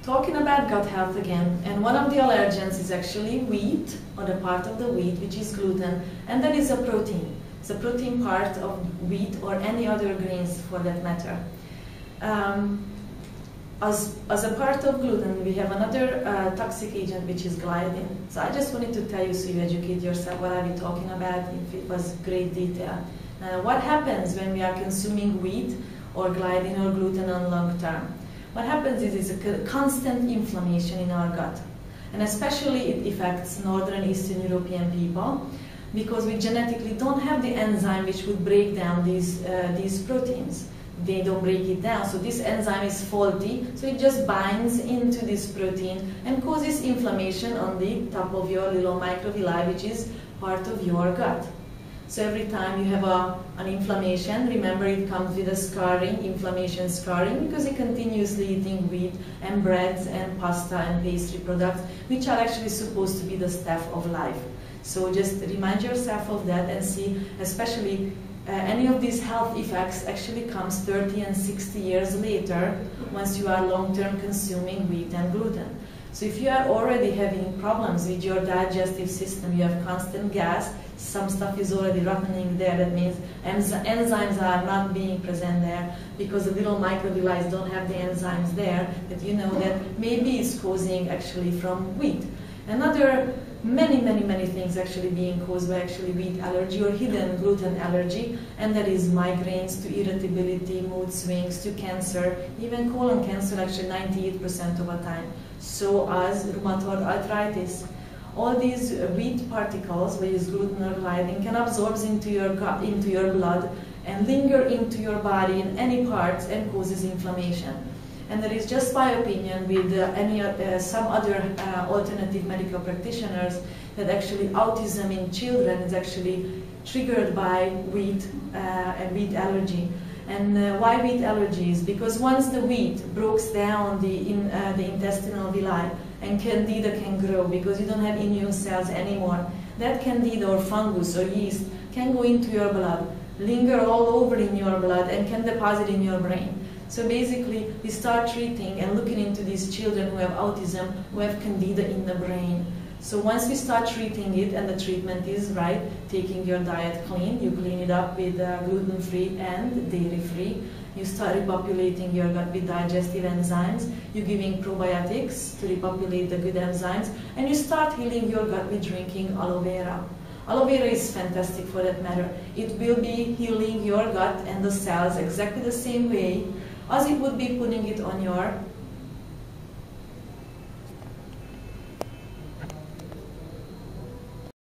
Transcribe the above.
talking about gut health again, and one of the allergens is actually wheat, or the part of the wheat which is gluten, and that is a protein. It's a protein part of wheat or any other grains for that matter. As a part of gluten, we have another toxic agent which is gliadin. So I just wanted to tell you so you educate yourself what are we talking about, if it was great detail. What happens when we are consuming wheat or gliadin or gluten on long term? What happens is a constant inflammation in our gut. And especially it affects Northern Eastern European people because we genetically don't have the enzyme which would break down these proteins. They don't break it down, so this enzyme is faulty, so it just binds into this protein and causes inflammation on the top of your little microvilli, which is part of your gut. So every time you have an inflammation, remember it comes with a scarring, inflammation scarring, because you're continuously eating wheat and breads and pasta and pastry products, which are actually supposed to be the staff of life. So just remind yourself of that and see, especially any of these health effects actually comes 30 and 60 years later once you are long-term consuming wheat and gluten. So if you are already having problems with your digestive system, you have constant gas, some stuff is already rotting there, that means enzymes are not being present there because the little microvilli don't have the enzymes there, that you know that maybe it's causing actually from wheat. Another many things actually being caused by actually wheat allergy or hidden gluten allergy, and that is migraines to irritability, mood swings to cancer, even colon cancer actually 98% of the time, so as rheumatoid arthritis. All these wheat particles, which is gluten or gliadin, can absorb into your gut, into your blood, and linger into your body in any parts and causes inflammation. And there is just my opinion with some other alternative medical practitioners that actually autism in children is actually triggered by wheat and wheat allergy. And why wheat allergies? Because once the wheat breaks down the intestinal villi, and candida can grow because you don't have immune cells anymore, that candida or fungus or yeast can go into your blood, linger all over in your blood, and can deposit in your brain. So basically, we start treating and looking into these children who have autism, who have candida in the brain. So once we start treating it, and the treatment is right, taking your diet clean, you clean it up with gluten-free and dairy-free, you start repopulating your gut with digestive enzymes, you're giving probiotics to repopulate the good enzymes, and you start healing your gut with drinking aloe vera. Aloe vera is fantastic for that matter. It will be healing your gut and the cells exactly the same way as it would be putting it on your